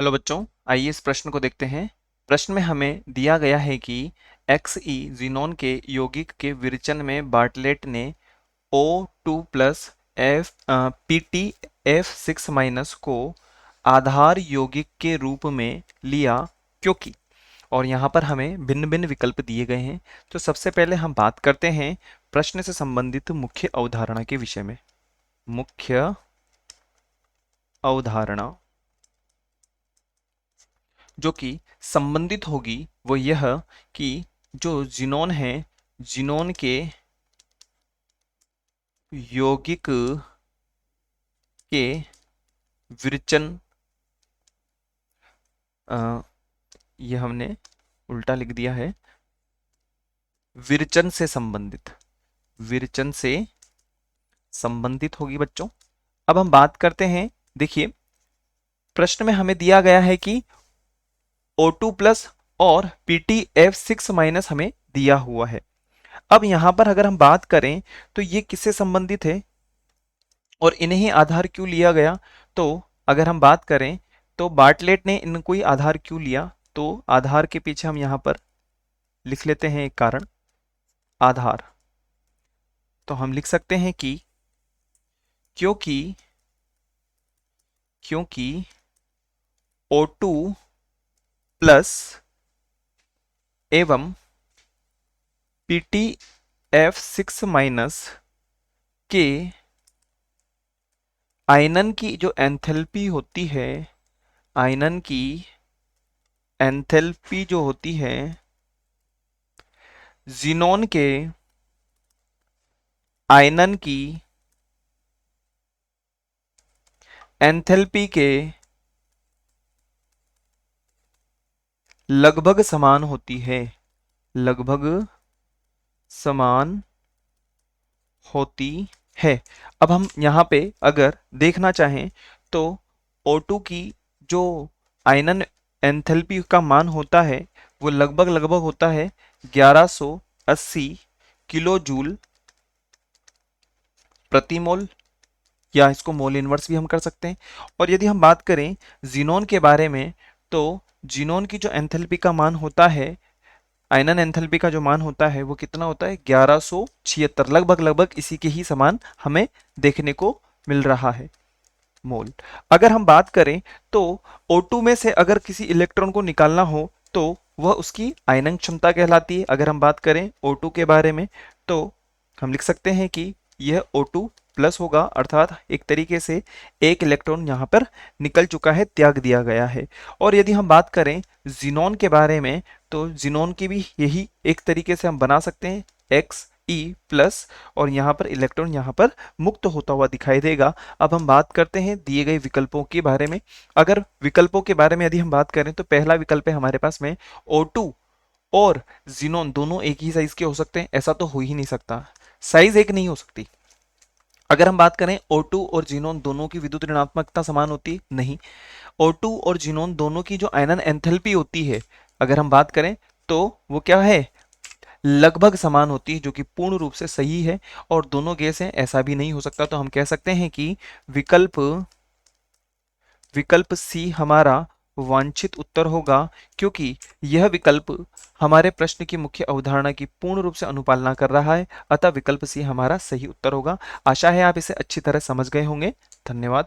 Hello बच्चों, आइए इस प्रश्न को देखते हैं। प्रश्न में हमें दिया गया है कि Xe ज़ीनोन के यौगिक के विरेचन में बार्टलेट ने O2 प्लस PtF6- को आधार यौगिक के रूप में लिया क्योंकि, और यहाँ पर हमें भिन्न भिन्न विकल्प दिए गए हैं। तो सबसे पहले हम बात करते हैं प्रश्न से संबंधित मुख्य अवधारणा के विषय में। मुख्य अवधारणा जो कि संबंधित होगी वो यह कि जो जीनोन है, जीनोन के यौगिक के विरेचन, ये हमने उल्टा लिख दिया है, विरेचन से संबंधित, विरेचन से संबंधित होगी बच्चों। अब हम बात करते हैं, देखिए प्रश्न में हमें दिया गया है कि O2 प्लस और PtF6- हमें दिया हुआ है। अब यहां पर अगर हम बात करें तो ये किससे संबंधित है और इन्हें ही आधार क्यों लिया गया। तो अगर हम बात करें तो बार्टलेट ने इनको ही आधार क्यों लिया, तो आधार के पीछे हम यहां पर लिख लेते हैं एक कारण, आधार। तो हम लिख सकते हैं कि क्योंकि क्योंकि O2 प्लस एवं PtF6- के आयनन की जो एंथैल्पी होती है, आयनन की एंथैल्पी जो होती है ज़ीनोन के आयनन की एंथैल्पी के लगभग समान होती है, लगभग समान होती है। अब हम यहाँ पे अगर देखना चाहें तो O2 की जो आयनन एंथैल्पी का मान होता है वो लगभग लगभग होता है 1180 किलो जूल प्रति मोल, या इसको मोल इनवर्स भी हम कर सकते हैं। और यदि हम बात करें जीनोन के बारे में तो जीनोन की जो एंथैल्पी का मान होता है, आयनन एंथैल्पी का जो मान होता है वो कितना होता है 1176, लगभग लगभग इसी के ही समान हमें देखने को मिल रहा है मोल। अगर हम बात करें तो O2 में से अगर किसी इलेक्ट्रॉन को निकालना हो तो वह उसकी आयनन क्षमता कहलाती है। अगर हम बात करें O2 के बारे में तो हम लिख सकते हैं कि यह O2 प्लस होगा, अर्थात एक तरीके से एक इलेक्ट्रॉन यहाँ पर निकल चुका है, त्याग दिया गया है। और यदि हम बात करें जीनोन के बारे में तो जीनोन की भी यही एक तरीके से हम बना सकते हैं Xe प्लस, और यहाँ पर इलेक्ट्रॉन यहाँ पर मुक्त होता हुआ दिखाई देगा। अब हम बात करते हैं दिए गए विकल्पों के बारे में। अगर विकल्पों के बारे में यदि हम बात करें तो पहला विकल्प है हमारे पास में O2 और जीनोन दोनों एक ही साइज के हो सकते हैं, ऐसा तो हो ही नहीं सकता, साइज एक नहीं हो सकती। अगर हम बात करें O2 और जीनोन दोनों की विद्युत ऋणात्मकता समान होती नहीं, O2 और जीनोन दोनों की जो आयनन एंथैल्पी होती है अगर हम बात करें तो वो क्या है, लगभग समान होती है, जो कि पूर्ण रूप से सही है। और दोनों गैस हैं ऐसा भी नहीं हो सकता। तो हम कह सकते हैं कि विकल्प विकल्प सी हमारा वांछित उत्तर होगा, क्योंकि यह विकल्प हमारे प्रश्न की मुख्य अवधारणा की पूर्ण रूप से अनुपालना कर रहा है। अतः विकल्प सी हमारा सही उत्तर होगा। आशा है आप इसे अच्छी तरह समझ गए होंगे। धन्यवाद।